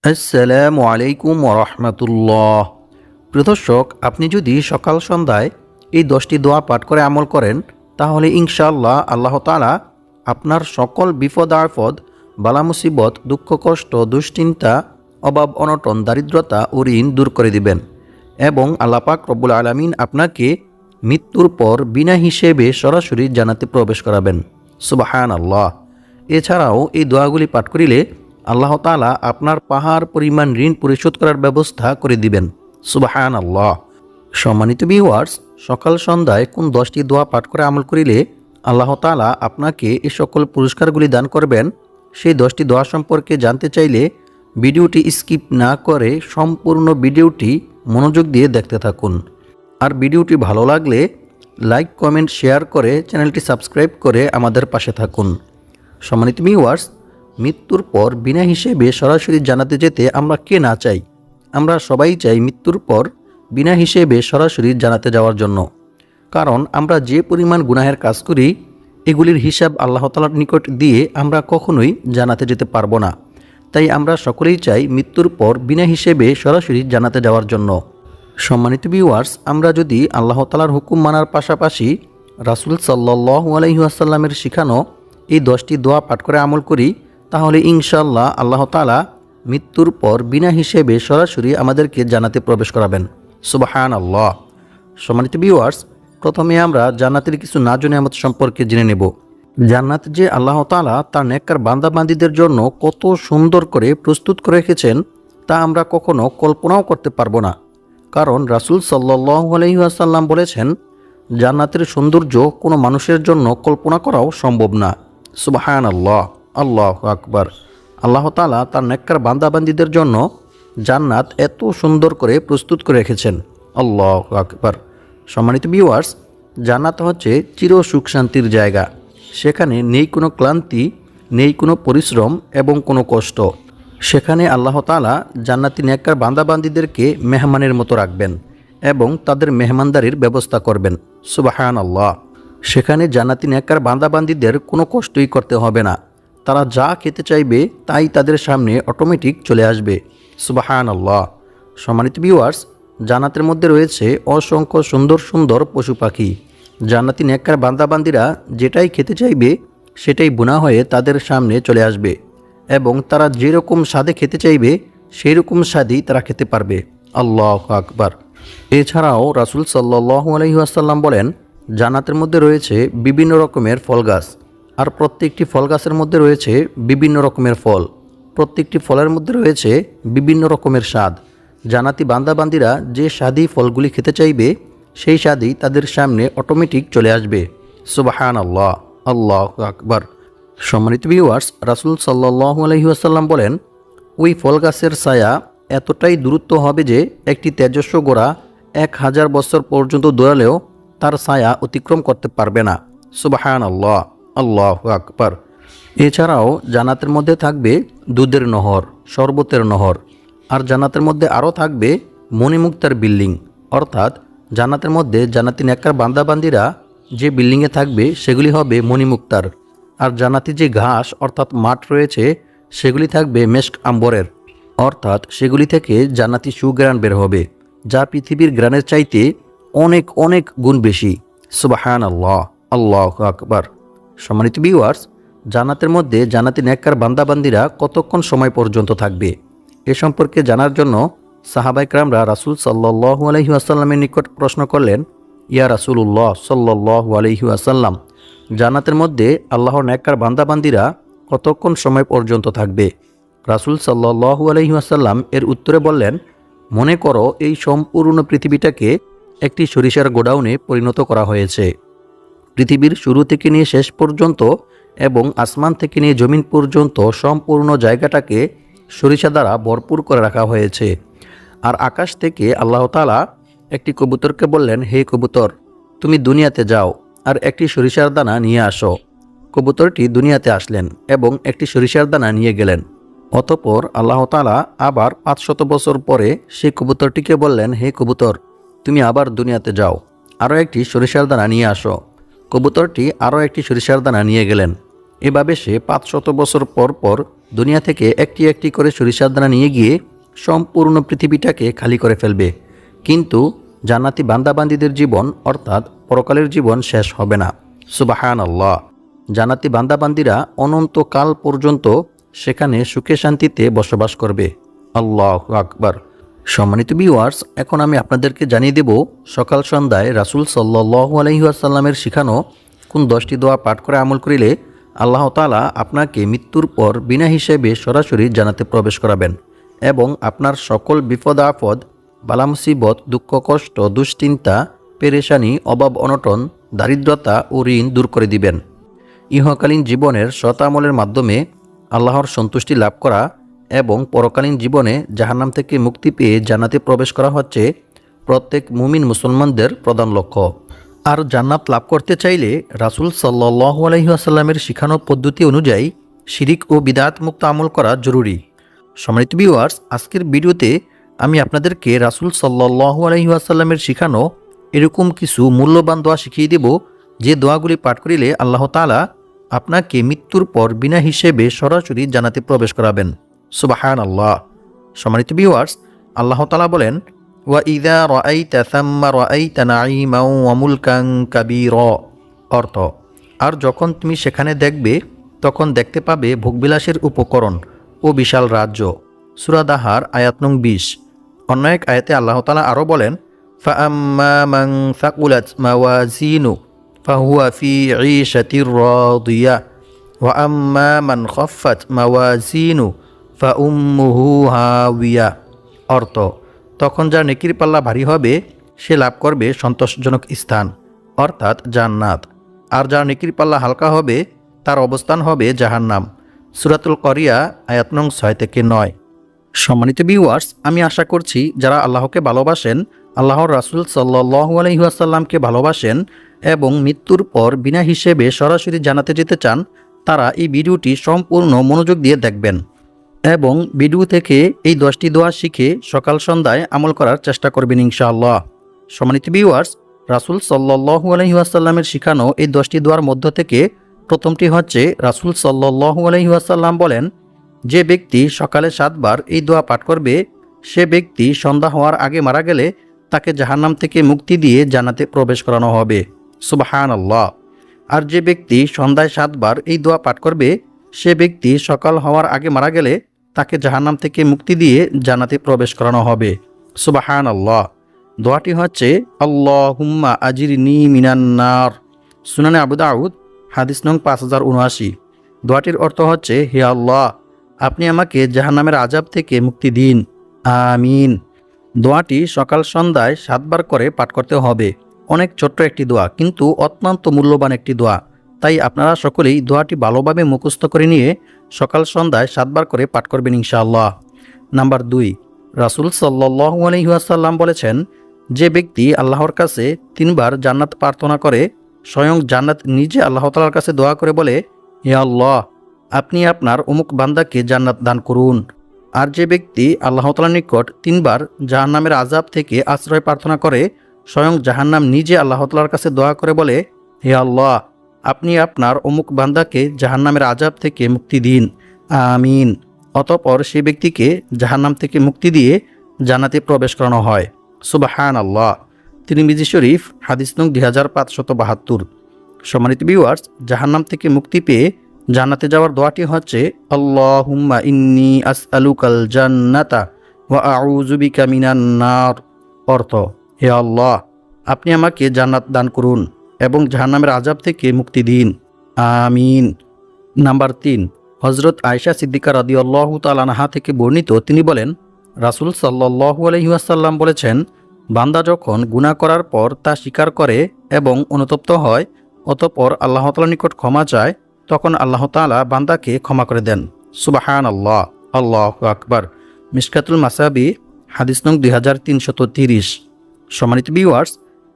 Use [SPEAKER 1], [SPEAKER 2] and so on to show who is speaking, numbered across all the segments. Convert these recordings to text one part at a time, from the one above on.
[SPEAKER 1] আসসালামু আলাইকুম ওরহমতুল্লাহ। প্রিয় দর্শক, আপনি যদি সকাল সন্ধ্যায় এই 10টি দোয়া পাঠ করে আমল করেন, তাহলে ইনশাআল্লাহ আল্লাহ তাআলা আপনার সকল বিপদ আপদ, বালা মুসিবত, দুঃখ কষ্ট, দুশ্চিন্তা, অভাব অনটন, দারিদ্রতা ও ঋণ দূর করে দিবেন এবং আল্লাহ পাক রব্বুল আলামিন আপনাকে মৃত্যুর পর বিনা হিসেবে সরাসরি জান্নাতে প্রবেশ করাবেন। সুবহানাল্লাহ। এছাড়াও এই দোয়াগুলি পাঠ করিলে আল্লাহ তাআলা আপনার পাহাড় পরিমাণ ঋণ পরিশোধ করার ব্যবস্থা করে দিবেন। সুবহানাল্লাহ। সম্মানিত ভিউয়ার্স, সকাল সন্ধ্যায় কোন 10টি দোয়া পাঠ করে আমল করিলে আল্লাহ তাআলা আপনাকে এই সকল পুরস্কারগুলি দান করবেন, সেই 10টি দোয়া সম্পর্কে জানতে চাইলে ভিডিওটি স্কিপ না করে সম্পূর্ণ ভিডিওটি মনোযোগ দিয়ে দেখতে থাকুন। আর ভিডিওটি ভালো লাগলে লাইক, কমেন্ট, শেয়ার করে চ্যানেলটি সাবস্ক্রাইব করে আমাদের পাশে থাকুন। সম্মানিত ভিউয়ার্স, মৃত্যুর পর বিনা হিসেবে সরাসরি জান্নাতে যেতে আমরা কে না চাই? আমরা সবাই চাই মৃত্যুর পর বিনা হিসেবে সরাসরি জান্নাতে যাওয়ার জন্য। কারণ আমরা যে পরিমাণ গুনাহের কাজ করি, এগুলির হিসাব আল্লাহ তাআলার নিকট দিয়ে আমরা কখনোই জান্নাতে যেতে পারবো না। তাই আমরা সকলেই চাই মৃত্যুর পর বিনা হিসেবে সরাসরি জান্নাতে যাওয়ার জন্য। সম্মানিত ভিউয়ার্স, আমরা যদি আল্লাহ তাআলার হুকুম মানার পাশাপাশি রাসূল সাল্লাল্লাহু আলাইহি ওয়াসাল্লামের শিখানো এই 10টি দোয়া পাঠ করে আমল করি, তাহলে ইনশাআল্লাহ আল্লাহ তাআলা মৃত্যুর পর বিনা হিসেবে সরাসরি আমাদেরকে জান্নাতে প্রবেশ করাবেন। সুবহানাল্লাহ। সম্মানিত ভিউয়ার্স, প্রথমে আমরা জান্নাতের কিছু নাজুক নেয়ামত সম্পর্কে জেনে নেব। জান্নাত যে আল্লাহ তাআলা তার নেককার বান্দাবান্দীদের জন্য কত সুন্দর করে প্রস্তুত করে রেখেছেন, তা আমরা কখনো কল্পনাও করতে পারবো না। কারণ রাসূল সাল্লাল্লাহু আলাইহি ওয়াসাল্লাম বলেছেন, জান্নাতের সৌন্দর্য কোনো মানুষের জন্য কল্পনা করাও সম্ভব না। সুবহানাল্লাহ। আল্লাহু আকবার। আল্লাহ তাআলা তার নেককার বান্দাবান্দীদের জন্য জান্নাত এত সুন্দর করে প্রস্তুত করে রেখেছেন। আল্লাহু আকবার। সম্মানিত ভিউয়ার্স, জান্নাত হচ্ছে চির সুখ শান্তির জায়গা। সেখানে নেই কোনো ক্লান্তি, নেই কোনো পরিশ্রম এবং কোনো কষ্ট। সেখানে আল্লাহ তাআলা জান্নাতি নেককার বান্দাবান্দীদেরকে মেহমানের মতো রাখবেন এবং তাদের মেহমানদারির ব্যবস্থা করবেন। সুবহানাল্লাহ। সেখানে জান্নাতি নেককার বান্দাবান্দীদের কোনো কষ্টই করতে হবে না। তারা যা খেতে চাইবে তাই তাদের সামনে অটোমেটিক চলে আসবে। সুবহানাল্লাহ। সম্মানিত ভিউয়ার্স, জান্নাতের মধ্যে রয়েছে অসংখ্য সুন্দর সুন্দর পশু পাখি। জান্নাতি নেককার বান্দাবান্দীরা যেটাই খেতে চাইবে সেটাই বোনা হয়ে তাদের সামনে চলে আসবে এবং তারা যেরকম স্বাদে খেতে চাইবে সেই রকম স্বাদই তারা খেতে পারবে। আল্লাহু আকবার। এছাড়াও রাসূল সাল্লাল্লাহু আলাইহি ওয়াসাল্লাম বলেন, জান্নাতের মধ্যে রয়েছে বিভিন্ন রকমের ফল গাছ, আর প্রত্যেকটি ফল গাছের মধ্যে রয়েছে বিভিন্ন রকমের ফল। প্রত্যেকটি ফলের মধ্যে রয়েছে বিভিন্ন রকমের স্বাদ। জান্নাতি বান্দাবান্দীরা যে স্বাদী ফলগুলি খেতে চাইবে সেই স্বাদই তাদের সামনে অটোমেটিক চলে আসবে। সুবহানাল্লাহ। আল্লাহু আকবার। সম্মানিত ভিউয়ার্স, রাসূল সাল্লাল্লাহু আলাইহি ওয়াসাল্লাম বলেন, ওই ফল গাছের ছায়া এতটাই দূরত্ব হবে যে একটি তেজস্ব ঘোড়া 1000 বছর পর্যন্ত দৌড়ালেও তার ছায়া অতিক্রম করতে পারবে না। সুবহানাল্লাহ। আল্লাহু আকবার। এছাড়াও জান্নাতের মধ্যে থাকবে দুধের নহর, শরবতের নহর। আর জান্নাতের মধ্যে আরও থাকবে মণিমুক্তার বিল্ডিং। অর্থাৎ জান্নাতের মধ্যে জান্নাতি নেককার বান্দাবান্দীরা যে বিল্ডিংয়ে থাকবে সেগুলি হবে মণিমুক্তার। আর জান্নাতি যে ঘাস অর্থাৎ মাঠ রয়েছে সেগুলি থাকবে মেশক আম্বরের। অর্থাৎ সেগুলি থেকে জান্নাতি সুঘ্রাণ বের হবে, যা পৃথিবীর ঘ্রাণের চাইতে অনেক অনেক গুণ বেশি। সুবহানাল্লাহ। আল্লাহু আকবার। সম্মানিত ভিউয়ার্স, জান্নাতের মধ্যে জান্নাতি নেককার বান্দাবান্দীরা কতক্ষণ সময় পর্যন্ত থাকবে এ সম্পর্কে জানার জন্য সাহাবায়ে কেরামরা রাসূল সাল্লাল্লাহু আলাইহি ওয়াসাল্লামের নিকট প্রশ্ন করলেন, ইয়া রাসূলুল্লাহ সাল্লাল্লাহু আলাইহি ওয়াসাল্লাম, জান্নাতের মধ্যে আল্লাহর নেককার বান্দাবান্দীরা কতক্ষণ সময় পর্যন্ত থাকবে? রাসূল সাল্লাল্লাহু আলাইহি ওয়াসাল্লাম এর উত্তরে বললেন, মনে করো এই সম্পূর্ণ পৃথিবীটাকে একটি সরিষার গোডাউনে পরিণত করা হয়েছে। পৃথিবীর শুরু থেকে নিয়ে শেষ পর্যন্ত এবং আসমান থেকে নিয়ে জমিন পর্যন্ত সম্পূর্ণ জায়গাটাকে সরিষা দ্বারা ভরপুর করে রাখা হয়েছে। আর আকাশ থেকে আল্লাহ তাআলা একটি কবুতরকে বললেন, হে কবুতর, তুমি দুনিয়াতে যাও আর একটি সরিষার দানা নিয়ে আসো। কবুতরটি দুনিয়াতে আসলেন এবং একটি সরিষার দানা নিয়ে গেলেন। অতঃপর আল্লাহ তাআলা আবার 500 বছর পরে সেই কবুতরটিকে বললেন, হে কবুতর, তুমি আবার দুনিয়াতে যাও, আরও একটি সরিষার দানা নিয়ে আসো। কবুতরটি আরও একটি সরিষার দানা নিয়ে গেলেন। এভাবে সে 500 বছর পর পর দুনিয়া থেকে একটি একটি করে সরিষার দানা নিয়ে গিয়ে সম্পূর্ণ পৃথিবীটাকে খালি করে ফেলবে। কিন্তু জান্নাতি বান্দাবান্দীদের জীবন অর্থাৎ পরকালের জীবন শেষ হবে না। সুবহানাল্লাহ। জান্নাতি বান্দাবান্দীরা অনন্তকাল পর্যন্ত সেখানে সুখে শান্তিতে বসবাস করবে। আল্লাহু আকবার। সম্মানিত ভিউয়ার্স, এখন আমি আপনাদেরকে জানিয়ে দেব সকাল সন্ধ্যায় রাসূল সাল্লাল্লাহু আলাইহি ওয়াসাল্লামের শিখানো কোন 10টি দোয়া পাঠ করে আমল করিলে আল্লাহ তাআলা আপনাকে মৃত্যুর পর বিনা হিসেবে সরাসরি জান্নাতে প্রবেশ করাবেন এবং আপনার সকল বিপদ আপদ, বালা মুসিবত, দুঃখ কষ্ট, দুশ্চিন্তা, পেরেশানি, অভাব অনটন, দারিদ্রতা ও ঋণ দূর করে দিবেন। ইহকালীন জীবনের সৎ আমলের মাধ্যমে আল্লাহর সন্তুষ্টি লাভ করা এবং পরকালীন জীবনে জাহান্নাম থেকে মুক্তি পেয়ে জান্নাতে প্রবেশ করা হচ্ছে প্রত্যেক মুমিন মুসলমানদের প্রধান লক্ষ্য। আর জান্নাত লাভ করতে চাইলে রাসূল সাল্লাল্লাহু আলাইহি ওয়াসাল্লামের শিখানো পদ্ধতি অনুযায়ী শিরিক ও বিদআত মুক্ত আমল করা জরুরি। সম্মানিত ভিউয়ার্স, আজকের ভিডিওতে আমি আপনাদেরকে রাসূল সাল্লাল্লাহু আলাইহি ওয়াসাল্লামের শিখানো এরকম কিছু মূল্যবান দোয়া শিখিয়ে দেব, যে দোয়াগুলি পাঠ করিলে আল্লাহ তাআলা আপনাকে মৃত্যুর পর বিনা হিসেবে সরাসরি জান্নাতে প্রবেশ করাবেন। সুবহানাল্লাহ। সম্মানিত ভিউয়ার্স, আল্লাহ তাআলা বলেন, ওয়া ইযা রাআইতা সাম্মা রাআইতা নাঈমান ওয়া মুলকান কাবীরা। অর্থ, আর যখন তুমি সেখানে দেখবে তখন দেখতে পাবে ভোগবিলাসের উপকরণ ও বিশাল রাজ্য। সূরা দাহার আয়াত নং 20। অন্য এক আয়াতে আল্লাহ তাআলা আরও বলেন, ফাআম্মা মান সাকুলাত মাওয়াজিনু ফাহুয়া ফি ঈশাতির রাদিয়া ওয়া আম্মা মান খাফফাত মাওয়াজিনু ফাউম্মুহু হাওিয়া। অর্থ, তখন যার নেকির পাল্লা ভারী হবে সে লাভ করবে সন্তোষজনক স্থান অর্থাৎ জান্নাত, আর যার নেকির পাল্লা হালকা হবে তার অবস্থান হবে জাহান্নাম। সূরাতুল করিয়া আয়াত নং 6 থেকে 9। সম্মানিত ভিউয়ার্স, আমি আশা করছি যারা আল্লাহকে ভালোবাসেন, আল্লাহর রাসূল সাল্লাল্লাহু আলাইহি ওয়াসাল্লামকে ভালোবাসেন এবং মৃত্যুর পর বিনা হিসেবে সরাসরি জান্নাতে যেতে চান, তারা এই ভিডিওটি সম্পূর্ণ মনোযোগ দিয়ে দেখবেন এবং ভিডিও থেকে এই 10টি দোয়া শিখে সকাল সন্ধ্যায় আমল করার চেষ্টা করবেন ইনশাআল্লাহ। সম্মানিত ভিউয়ার্স, রাসূল সাল্লাল্লাহু আলাইহি ওয়াসাল্লামের শিখানো এই 10টি দোয়ার মধ্য থেকে প্রথমটি হচ্ছে, রাসূল সাল্লাল্লাহু আলাইহি ওয়াসাল্লাম বলেন, যে ব্যক্তি সকালে 7 বার এই দোয়া পাঠ করবে সে ব্যক্তি সন্ধ্যা হওয়ার আগে মারা গেলে তাকে জাহান্নাম থেকে মুক্তি দিয়ে জান্নাতে প্রবেশ করানো হবে। সুবহানাল্লাহ। আর যে ব্যক্তি সন্ধ্যায় 7 বার এই দোয়া পাঠ করবে সে ব্যক্তি সকাল হওয়ার আগে মারা গেলে তাকে জাহান্নাম থেকে মুক্তি দিয়ে জান্নাতে প্রবেশ করানো হবে। সুবহানাল্লাহ। দোয়াটি হচ্ছে, আল্লাহুম্মা আজিরনি মিনান নার। সুনানে আবু দাউদ হাদিস নং 5079। দোয়াটির অর্থ হচ্ছে, হে আল্লাহ, আপনি আমাকে জাহান্নামের আযাব থেকে মুক্তি দিন। আমিন। দোয়াটি সকাল সন্ধ্যায় 7 বার করে পাঠ করতে হবে। অনেক ছোট্ট একটি দোয়া, কিন্তু অত্যন্ত মূল্যবান একটি দোয়া। তাই আপনারা সকলেই দোয়াটি ভালোভাবে মুখস্থ করে নিয়ে সকাল সন্ধ্যায় 7 বার করে পাঠ করবেন ইনশাআল্লাহ। নাম্বার 2, রাসূল সাল্লাল্লাহু আলাইহি ওয়াসাল্লাম বলেছেন, যে ব্যক্তি আল্লাহর কাছে 3 বার জান্নাত প্রার্থনা করে, স্বয়ং জান্নাত নিজে আল্লাহ তাআলার কাছে দোয়া করে বলে, হে আল্লাহ, আপনি আপনার অমুক বান্দাকে জান্নাত দান করুন। আর যে ব্যক্তি আল্লাহ তাআলার নিকট 3 বার জাহান্নামের আযাব থেকে আশ্রয় প্রার্থনা করে, স্বয়ং জাহান্নাম নিজে আল্লাহ তাআলার কাছে দোয়া করে বলে, হে আল্লাহ, আপনি আপনার অমুক বান্দাকে জাহান্নামের আযাব থেকে মুক্তি দিন। আমিন। অতঃপর সেই ব্যক্তিকে জাহান্নাম থেকে মুক্তি দিয়ে জান্নাতে প্রবেশ করানো হয়। সুবহানাল্লাহ। তিরমিজি শরীফ হাদিস নং 2572। সম্মানিত ভিউয়ার্স, জাহান্নাম থেকে মুক্তি পেয়ে জান্নাতে যাওয়ার দোয়াটি হচ্ছে, আল্লাহুম্মা ইন্নী আসআলুকাল জান্নাতা ওয়া আউযু বিকা মিনান নার। অর্থ, হে আল্লাহ, আপনি আমাকে জান্নাত দান করুন এবং জাহান্নামের আযাব থেকে মুক্তি দিন। আমিন। নাম্বার 3, হযরত আয়েশা সিদ্দিকা রাদিয়াল্লাহু তাআলা আনহা থেকে বর্ণিত, তিনি বলেন, রাসূল সাল্লাল্লাহু আলাইহি ওয়াসাল্লাম বলেছেন, বান্দা যখন গুনাহ করার পর তা স্বীকার করে এবং অনুতপ্ত হয়, অতঃপর আল্লাহ তাআলার নিকট ক্ষমা চায়, তখন আল্লাহ তাআলা বান্দাকে ক্ষমা করে দেন। সুবহানাল্লাহ। আল্লাহু আকবার। মিশকাতুল মাসাবি হাদিস নং 2330। সম্মানিত ভিউয়ার্স,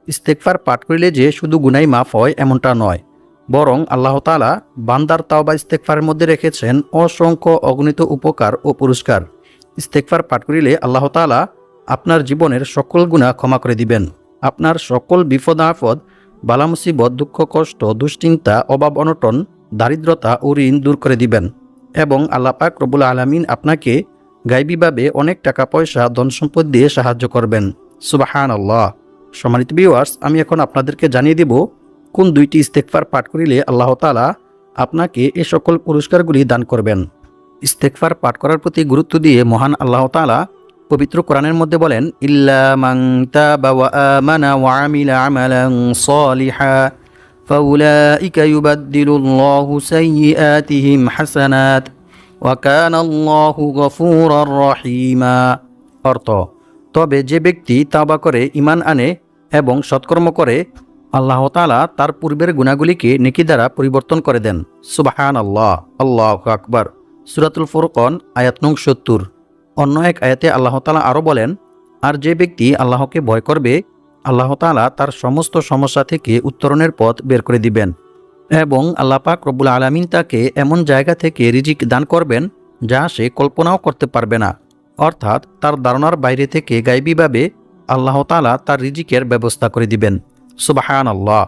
[SPEAKER 1] ইস্তেগফার পাঠ করিলে যে শুধু গুনাহ মাফ হয় এমনটা নয়, বরং আল্লাহ তাআলা বান্দার তাওবা ইস্তেগফারের মধ্যে রেখেছেন অসংখ্য অগণিত উপকার ও পুরস্কার। ইস্তেগফার পাঠ করিলে আল্লাহ তাআলা আপনার জীবনের সকল গুনাহ ক্ষমা করে দিবেন। আপনার সকল বিপদ আপদ, বালা মুসিবত, দুঃখ কষ্ট, দুশ্চিন্তা, অভাব অনটন দারিদ্রতা ও ঋণ দূর করে দিবেন এবং আল্লাহ পাক রব্বুল আলামিন আপনাকে গায়বীভাবে অনেক টাকা পয়সা ধন সম্পদ দিয়ে সাহায্য করবেন। সুবহানাল্লাহ। সম্মানিত ভিউয়ার্স, আমি এখন আপনাদেরকে জানিয়ে দেব কোন 2টি ইস্তেগফার পাঠ করিলে আল্লাহ তাআলা আপনাকে এই সকল পুরস্কারগুলি দান করবেন। ইস্তেগফার পাঠ করার প্রতি গুরুত্ব দিয়ে মহান আল্লাহ তাআলা পবিত্র কোরআনের মধ্যে বলেন, ইল্লা মান তাবা ওয়া আমানা ওয়া আমিলা আমালান সালিহা ফাউলাইকা ইউবাদদিলুল্লাহু সাইয়্যাতিহিম হাসানাত ওয়া কানা আল্লাহু গফুরার রহিমা। অর্থ, তবে যে ব্যক্তি তাওবা করে ঈমান আনে এবং সৎকর্ম করে, আল্লাহ তাআলা তার পূর্বের গুনাহগুলিকে নেকি দ্বারা পরিবর্তন করে দেন। সুবহানাল্লাহ। আল্লাহু আকবার। সূরাতুল ফুরকান আয়াত নং 70। অন্য এক আয়াতে আল্লাহ তাআলা আরও বলেন, আর যে ব্যক্তি আল্লাহকে ভয় করবে, আল্লাহ তাআলা তার সমস্ত সমস্যা থেকে উত্তরণের পথ বের করে দিবেন এবং আল্লাহ পাক রব্বুল আলামিন তাকে এমন জায়গা থেকে রিজিক দান করবেন যা সে কল্পনাও করতে পারবে না। অর্থাৎ তার ধারণার বাইরে থেকে গায়বীভাবে আল্লাহ তাআলা তার রিজিকের ব্যবস্থা করে দিবেন। সুবহানাল্লাহ।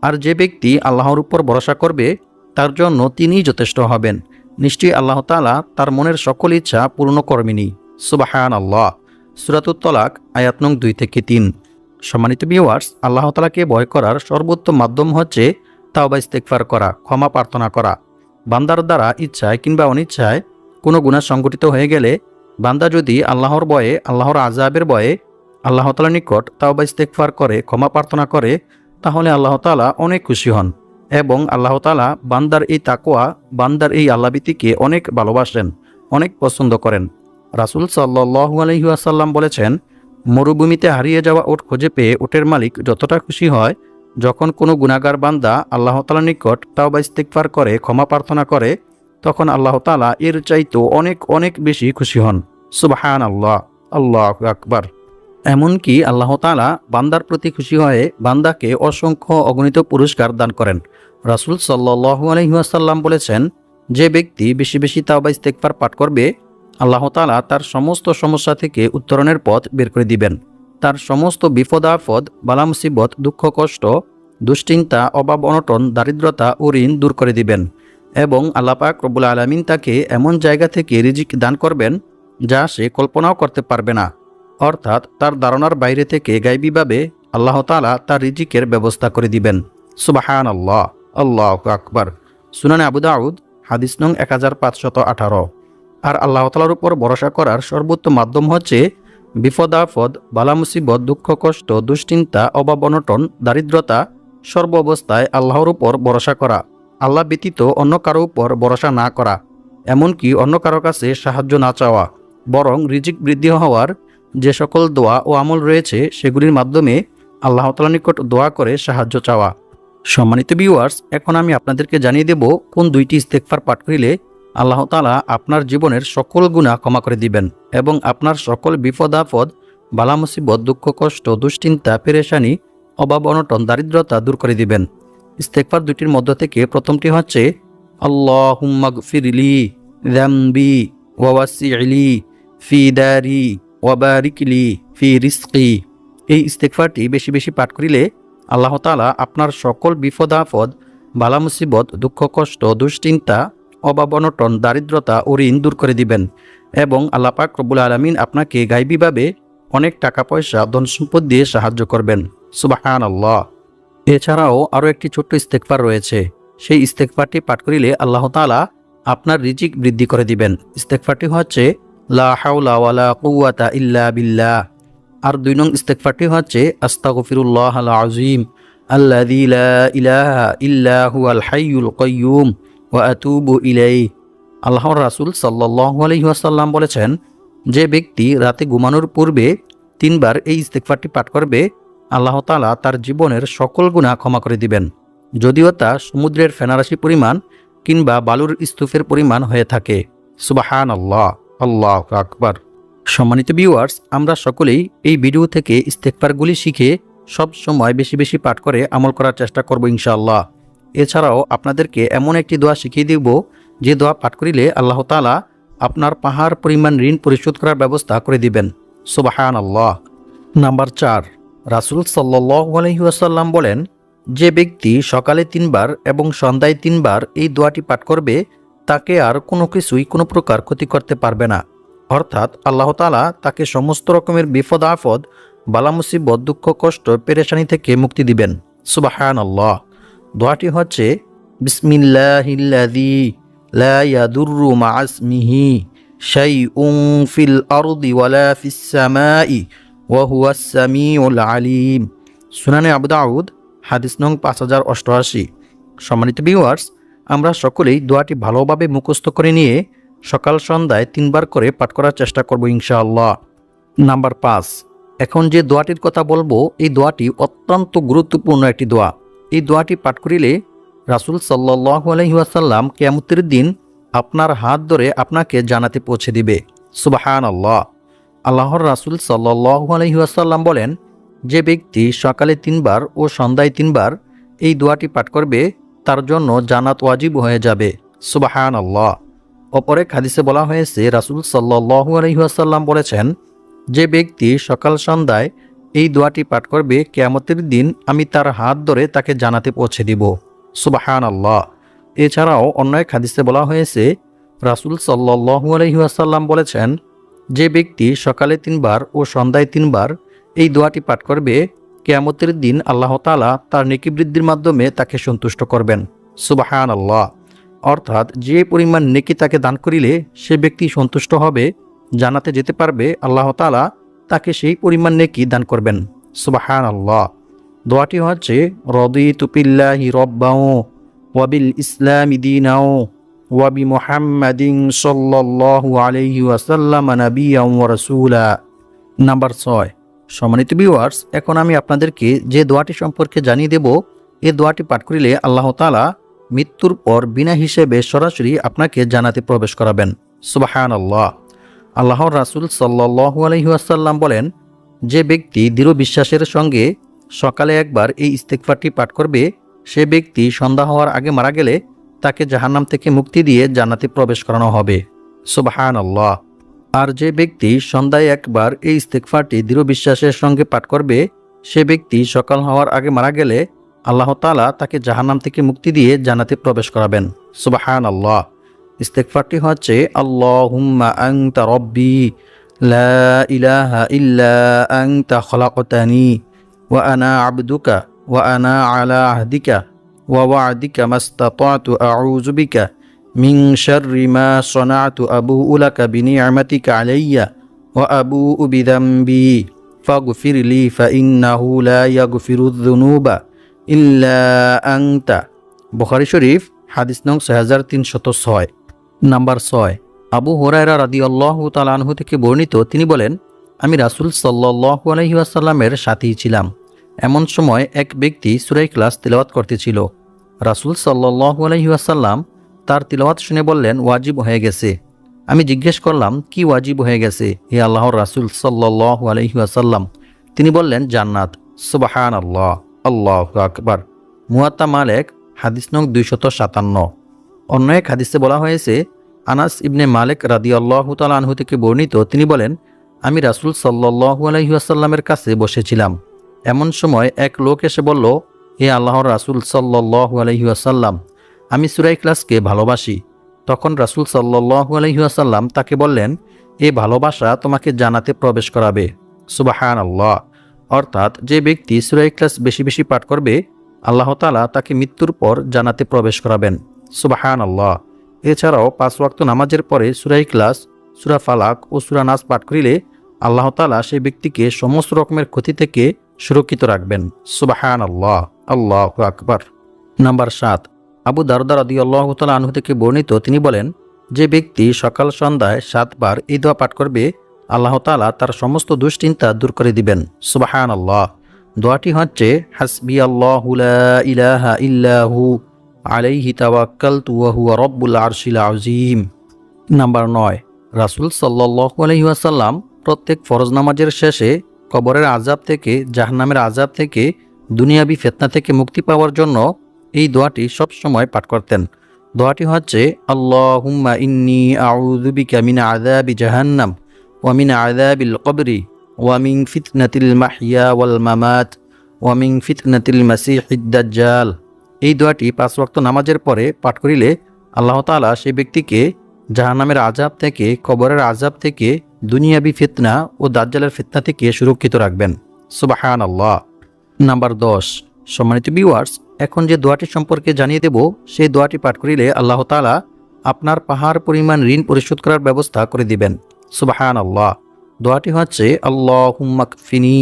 [SPEAKER 1] আর যে ব্যক্তি আল্লাহর উপর ভরসা করবে, তার জন্য তিনিই যথেষ্ট হবেন। নিশ্চয়ই আল্লাহ তাআলা তার মনের সকল ইচ্ছা পূর্ণ করবেনই। সুবহানাল্লাহ। সূরাতুত তলাক আয়াত নং 2 থেকে 3। সম্মানিত ভিউয়ার্স, আল্লাহ তাআলাকে ভয় করার সর্বোত্তম মাধ্যম হচ্ছে তাওবা ইস্তেগফার করা, ক্ষমা প্রার্থনা করা। বান্দার দ্বারা ইচ্ছায় কিংবা অনিচ্ছায় কোনো গুনাহ সংঘটিত হয়ে গেলে বান্দা যদি আল্লাহর ভয়ে, আল্লাহর আযাবের ভয়ে আল্লাহ তাআলার নিকট তাওবা ইস্তেগফার করে, ক্ষমা প্রার্থনা করে, তাহলে আল্লাহ তাআলা অনেক খুশি হন এবং আল্লাহ তাআলা বান্দার এই তাকওয়া, বান্দার এই আল্লাহভীতিকে অনেক ভালোবাসেন, অনেক পছন্দ করেন। রাসূল সাল্লাল্লাহু আলাইহি ওয়াসাল্লাম বলেছেন, মরুভূমিতে হারিয়ে যাওয়া উট খুঁজে পেয়ে উটের মালিক যতটা খুশি হয়, যখন কোনো গুনাহগার বান্দা আল্লাহ তাআলার নিকট তাওবা ইস্তেগফার করে, ক্ষমা প্রার্থনা করে, তখন আল্লাহ তাআলা এর চাইতেও অনেক অনেক বেশি খুশি হন। সুবহানাল্লাহ। আল্লাহু আকবার। এমনকি আল্লাহ তাআলা বান্দার প্রতি খুশি হয়ে বান্দাকে অসংখ্য অগণিত পুরস্কার দান করেন। রাসূল সাল্লাল্লাহু আলাইহি ওয়াসাল্লাম বলেছেন, যে ব্যক্তি বেশি বেশি তাওবা ইস্তেগফার পাঠ করবে, আল্লাহ তাআলা তার সমস্ত সমস্যা থেকে উত্তরণের পথ বের করে দিবেন। তার সমস্ত বিপদ আপদ, বালা মুসিবত, দুঃখ কষ্ট, দুশ্চিন্তা, অভাব অনটন, দারিদ্রতা ও ঋণ দূর করে দিবেন এবং আল্লাহ পাক রব্বুল আলামিন তাকে এমন জায়গা থেকে রিজিক দান করবেন যা সে কল্পনাও করতে পারবে না। অর্থাৎ তার ধারণার বাইরে থেকে গায়বীভাবে আল্লাহ তাআলা তার রিজিকের ব্যবস্থা করে দিবেন। সুবহানাল্লাহ। আল্লাহু আকবার। সুনানে আবু দাউদ হাদিস নং 1518। আর আল্লাহ তাআলার উপর ভরসা করার সর্বোত্তম মাধ্যম হচ্ছে বিপদ আপদ, বালা মুসিবত, দুঃখ কষ্ট, দুশ্চিন্তা, অভাব অনটন, দারিদ্রতা সর্ব অবস্থায় আল্লাহর উপর ভরসা করা, আল্লাহ ব্যতীত অন্য কারো উপর ভরসা না করা, এমনকি অন্য কারো কাছে সাহায্য না চাওয়া, বরং রিজিক বৃদ্ধি হওয়ার যে সকল দোয়া ও আমল রয়েছে সেগুলির মাধ্যমে আল্লাহ তাআলার নিকট দোয়া করে সাহায্য চাওয়া। সম্মানিত ভিউয়ার্স, এখন আমি আপনাদেরকে জানিয়ে দেব কোন 2টি ইস্তেগফার পাঠ করিলে আল্লাহ তাআলা আপনার জীবনের সকল গুনাহ ক্ষমা করে দিবেন এবং আপনার সকল বিপদ আপদ, বালা মুসিবত, দুঃখ কষ্ট, দুশ্চিন্তা, পেরেশানি, অভাব অনটন, দারিদ্রতা দূর করে দিবেন। ইস্তেগফার 2টির মধ্য থেকে প্রথমটি হচ্ছে, আল্লাহুম্মা গফিরলি যামবি ওয়া ওয়াসি'লি ফি দারি ওয়া বারিকলি ফি রিজকি। এই ইস্তেগফারটি বেশি বেশি পাঠ করিলে আল্লাহ তাআলা আপনার সকল বিপদ আপদ, বালা মুসিবত, দুঃখ কষ্ট, দুশ্চিন্তা, অভাব অনটন, দারিদ্রতা ও ঋণ দূর করে দিবেন এবং আল্লাহ পাক রব্বুল আলামিন আপনাকে গায়বীভাবে অনেক টাকা পয়সা, ধন সম্পদ দিয়ে সাহায্য করবেন। সুবহানাল্লাহ। এছাড়াও আরও একটি ছোট্ট ইস্তেগফার রয়েছে। সেই ইস্তেগফারটি পাঠ করিলে আল্লাহ তাআলা আপনার রিজিক বৃদ্ধি করে দিবেন। ইস্তেগফারটি হচ্ছে লা হাওলা ওয়ালা কুওয়াতা ইল্লা বিল্লাহ। আর 2 নং ইস্তেগফারটি হচ্ছে আস্তাগফিরুল্লাহাল আযীম আল্লাযী লা ইলাহা ইল্লা হুয়াল হাইয়ুল কাইয়্যুম ওয়া আতুবু ইলাইহি। আল্লাহর রাসূল সাল্লাল্লাহু আলাইহি ওয়াসাল্লাম বলেছেন, যে ব্যক্তি রাতে ঘুমানোর পূর্বে 3 বার এই ইস্তেগফারটি পাঠ করবে, আল্লাহ তাআলা তার জীবনের সকল গুনাহ ক্ষমা করে দিবেন, যদিও তা সমুদ্রের ফেনারাশি পরিমাণ কিংবা বালুর স্তূপের পরিমাণ হয়ে থাকে। সুবহানাল্লাহ। আল্লাহু আকবার। সম্মানিত ভিউয়ার্স, আমরা সকলেই এই ভিডিও থেকে ইস্তেগফারগুলি শিখে সব সময় বেশি বেশি পাঠ করে আমল করার চেষ্টা করব ইনশাআল্লাহ। এছাড়াও আপনাদেরকে এমন একটি দোয়া শিখিয়ে দেব যে দোয়া পাঠ করিলে আল্লাহ তাআলা আপনার পাহাড় পরিমাণ ঋণ পরিশোধ করার ব্যবস্থা করে দিবেন। সুবহানাল্লাহ। নাম্বার 4, রাসূল সাল্লাল্লাহু আলাইহি ওয়াসাল্লাম বলেন, যে ব্যক্তি সকালে 3 বার এবং সন্ধ্যায় 3 বার এই দোয়াটি পাঠ করবে তাকে আর কোনো কিছুই কোনো প্রকার ক্ষতি করতে পারবে না। অর্থাৎ আল্লাহ তাআলা তাকে সমস্ত রকমের বিপদ আপদ, বালা মুসিবত, দুঃখ কষ্ট, পেরেশানি থেকে মুক্তি দিবেন। সুবহানাল্লাহ। দোয়াটি হচ্ছে বিসমিল্লাহিল্লাযী লা ইয়াদুররু মা ইসমিহি শাইউন ফিল আরদি ওয়ালা ফিস সামাই ওয়া হুয়াস সামিউল আলিম। সুনানে আবু দাউদ, হাদিস নং 5088। সম্মানিত ভিউয়ার্স, আমরা সকলেই দোয়াটি ভালোভাবে মুখস্থ করে নিয়ে সকাল সন্ধ্যায় 3 বার করে পাঠ করার চেষ্টা করব ইনশাআল্লাহ। নাম্বার 5, এখন যে দোয়াটির কথা বলবো এই দোয়াটি অত্যন্ত গুরুত্বপূর্ণ একটি দোয়া। এই দোয়াটি পাঠ করিলে রাসূল সাল্লাল্লাহু আলাইহি ওয়াসাল্লাম কিয়ামতের দিন আপনার হাত ধরে আপনাকে জান্নাতে পৌঁছে দিবে। সুবহানাল্লাহ। আল্লাহর রাসূল সাল্লাল্লাহু আলাইহি ওয়াসাল্লাম বলেন, যে ব্যক্তি সকালে 3 বার ও সন্ধ্যায় 3 বার এই দোয়াটি পাঠ করবে তার জন্য জান্নাত ওয়াজিব হয়ে যাবে। সুবহানাল্লাহ। অপর এক হাদিসে বলা হয়েছে, রাসূল সাল্লাল্লাহু আলাইহি ওয়াসাল্লাম বলেছেন, যে ব্যক্তি সকাল সন্ধ্যায় এই দোয়াটি পাঠ করবে কিয়ামতের দিন আমি তার হাত ধরে তাকে জান্নাতে পৌঁছে দিব। সুবহানাল্লাহ। এছাড়াও অন্য এক হাদিসে বলা হয়েছে, রাসূল সাল্লাল্লাহু আলাইহি ওয়াসাল্লাম বলেছেন, যে ব্যক্তি সকালে 3 বার ও সন্ধ্যায় 3 বার এই দোয়াটি পাঠ করবে কিয়ামতের দিন আল্লাহ তাআলা তার নেকি বৃদ্ধির মাধ্যমে তাকে সন্তুষ্ট করবেন। সুবহানাল্লাহ। অর্থাৎ যে পরিমাণ নেকি তাকে দান করিলে সে ব্যক্তি সন্তুষ্ট হবে, জান্নাতে যেতে পারবে, আল্লাহ তাআলা তাকে সেই পরিমাণ নেকি দান করবেন। সুবহানাল্লাহ। দোয়াটি হচ্ছে রাদিতু বিল্লাহি রাব্বাও ওয়া বিল ইসলামি দীনাও ওয়া বি মুহাম্মাদিন সাল্লাল্লাহু আলাইহি ওয়াসাল্লাম নাবিয়্যান ওয়া রাসূলা। নাম্বার 6, সম্মানিত ভিউয়ার্স, এখন আমি আপনাদেরকে যে দোয়াটি সম্পর্কে জানিয়ে দেব, এই দোয়াটি পাঠ করিলে আল্লাহ তাআলা মৃত্যুর পর বিনা হিসেবে সরাসরি আপনাকে জান্নাতে প্রবেশ করাবেন। সুবহানাল্লাহ। আল্লাহর রাসূল সাল্লাল্লাহু আলাইহি ওয়াসাল্লাম বলেন, যে ব্যক্তি দৃঢ় বিশ্বাসের সঙ্গে সকালে 1 বার এই ইস্তিগফারটি পাঠ করবে সে ব্যক্তি সন্ধ্যা হওয়ার আগে মারা গেলে তাকে জাহান্নাম থেকে মুক্তি দিয়ে জান্নাতে প্রবেশ করানো হবে। সুবহানাল্লাহ। আর যে ব্যক্তি সন্ধ্যায় 1 বার এই ইস্তিগফারটি দৃঢ় বিশ্বাসের সঙ্গে পাঠ করবে সে ব্যক্তি সকাল হওয়ার আগে মারা গেলে আল্লাহ তাআলা তাকে জাহান্নাম থেকে মুক্তি দিয়ে জান্নাতে প্রবেশ করাবেন। সুবহানাল্লাহ। ইস্তিগফারটি হচ্ছে আল্লাহুম্মা আনতা রাব্বি লা ইলাহা ইল্লা আনতা খলাকতানি ওয়া আনা আবদুকা ওয়া আনা আলা আহদিকা ওয়া ওয়া'দিকা মাস্তাতা'তু আউযু বিকা মিন শাররি মা সানা'তু আবু'ু লাকা বিনি'মাতিকা আলাইয়া ওয়া আবু'ু বিযামবি ফাগফিরলি ফাইন্নাহু লা ইয়াগফিরুয যুনুবা ইল্লা আনতা। বুখারী শরীফ, হাদিস নং 6306। নাম্বার 6, আবু হুরায়রা রাদিয়াল্লাহু তাআলা আনহু থেকে বর্ণিত, তিনি বলেন, আমি রাসূল সাল্লাল্লাহু আলাইহি ওয়াসাল্লামের সাথী ছিলাম। এমন সময় এক ব্যক্তি সূরা ইখলাস তিলাওয়াত করতেছিল। রাসূল সাল্লাল্লাহু আলাইহি ওয়াসাল্লাম তার তিলাওয়াত শুনে বললেন, ওয়াজিব হয়ে গেছে। আমি জিজ্ঞেস করলাম, কি ওয়াজিব হয়ে গেছে হে আল্লাহর রাসূল সাল্লাল্লাহু আলাইহি ওয়াসাল্লাম? তিনি বললেন, জান্নাত। সুবহানাল্লাহ, আল্লাহু আকবার। মুয়াত্তা মালিক, হাদিস নং 257। অন্য এক হাদিসে বলা হয়েছে, আনাস ইবনে মালিক রাদিয়াল্লাহু তাআলা আনহু থেকে বর্ণিত, তিনি বলেন, আমি রাসূল সাল্লাল্লাহু আলাইহি ওয়াসাল্লামের কাছে বসেছিলাম। এমন সময় এক লোক এসে বলল, হে আল্লাহর রাসূল সাল্লাল্লাহু আলাইহি ওয়াসাল্লাম, আমি সূরা ইখলাসকে ভালোবাসি। তখন রাসূল সাল্লাল্লাহু আলাইহি ওয়াসাল্লাম তাকে বললেন, এই ভালোবাসা তোমাকে জান্নাতে প্রবেশ করাবে। সুবহানাল্লাহ। অর্থাৎ যে ব্যক্তি সূরা ইখলাস বেশি বেশি পাঠ করবে আল্লাহ তাআলা তাকে মৃত্যুর পর জান্নাতে প্রবেশ করাবেন। সুবহানাল্লাহ। এছাড়াও 5 ওয়াক্ত নামাজের পরে সূরা ইখলাস, সূরা ফালাক ও সূরা নাস পাঠ করিলে আল্লাহ তাআলা সেই ব্যক্তিকে সমস্ত রকমের ক্ষতি থেকে সুরক্ষিত রাখবেন। সুবহানাল্লাহ, আল্লাহু আকবার। নাম্বার 7, আবু দারদা রাদিয়াল্লাহু তাআলা আনহু থেকে বর্ণিত, তিনি বলেন, যে ব্যক্তি সকাল সন্ধ্যায় 7 বার এই দোয়া পাঠ করবে আল্লাহ তাআলা তার সমস্ত দুশ্চিন্তা দূর করে দিবেন। সুবহানাল্লাহ। দোয়াটি হচ্ছে হাসবিয়াল্লাহু লা ইলাহা ইল্লাহু আলাইহি তাওয়াক্কালতু ওয়া হুয়া রাব্বুল আরশিল আযীম। নাম্বার 9, রাসূল সাল্লাল্লাহু আলাইহি ওয়াসাল্লাম প্রত্যেক ফরজ নামাজের শেষে কবরের আযাব থেকে, জাহান্নামের আযাব থেকে, দুনিয়াবি ফিতনা থেকে মুক্তি পাওয়ার জন্য এই দোয়াটি সব সময় পাঠ করতেন। দোয়াটি হচ্ছে আল্লাহুম্মা ইন্নী আউযু বিকা মিন আযাবি জাহান্নাম ওয়া মিন আযাবিল কবরি ওয়া মিন ফিতনাতিল মাহইয়া ওয়াল মামাত ওয়া মিন ফিতনাতিল মাসিহিদ দাজ্জাল। এই দোয়াটি 5 ওয়াক্ত নামাজের পরে পাঠ করিলে আল্লাহ তাআলা সেই ব্যক্তিকে জাহান্নামের আযাব থেকে, কবরের আযাব থেকে, দুনিয়াবি ফিতনা ও দাজ্জালের ফিতনা থেকে সুরক্ষিত রাখবেন। সুবহানাল্লাহ। নাম্বার 10, সম্মানিত ভিউয়ার্স, এখন যে দোয়াটি সম্পর্কে জানিয়ে দেব, সেই দোয়াটি পাঠ করিলে আল্লাহ তাআলা আপনার পাহাড় পরিমাণ ঋণ পরিশোধ করার ব্যবস্থা করে দিবেন। সুবহানাল্লাহ। দোয়াটি হচ্ছে আল্লাহুম্মা কফিনি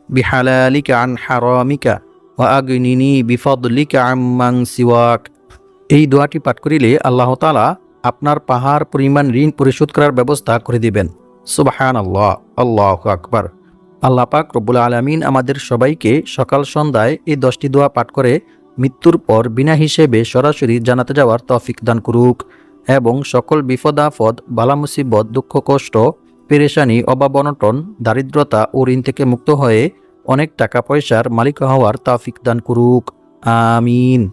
[SPEAKER 1] বিহালালিকা আন হারামিকা ওয়া আগনিনি বিফাদলিকা আম্মান সিওয়াক। এই দোয়াটি পাঠ করিলে আল্লাহ তাআলা আপনার পাহাড় পরিমাণ ঋণ পরিশোধ করার ব্যবস্থা করে দিবেন। সুবহানাল্লাহ, আল্লাহু আকবার। আল্লাহ পাক রব্বুল আলামিন আমাদের সবাইকে সকাল সন্ধ্যায় এই 10টি দোয়া পাঠ করে মৃত্যুর পর বিনা হিসেবে সরাসরি জান্নাতে যাওয়ার তৌফিক দান করুক এবং সকল বিপদ আপদ, বালা মুসিবত, দুঃখ কষ্ট, পেরেশানি, অভাব অনটন, দারিদ্রতা ও ঋণ থেকে মুক্ত হয়ে অনেক টাকা পয়সার মালিক হওয়ার তৌফিক দান করুক। আমিন।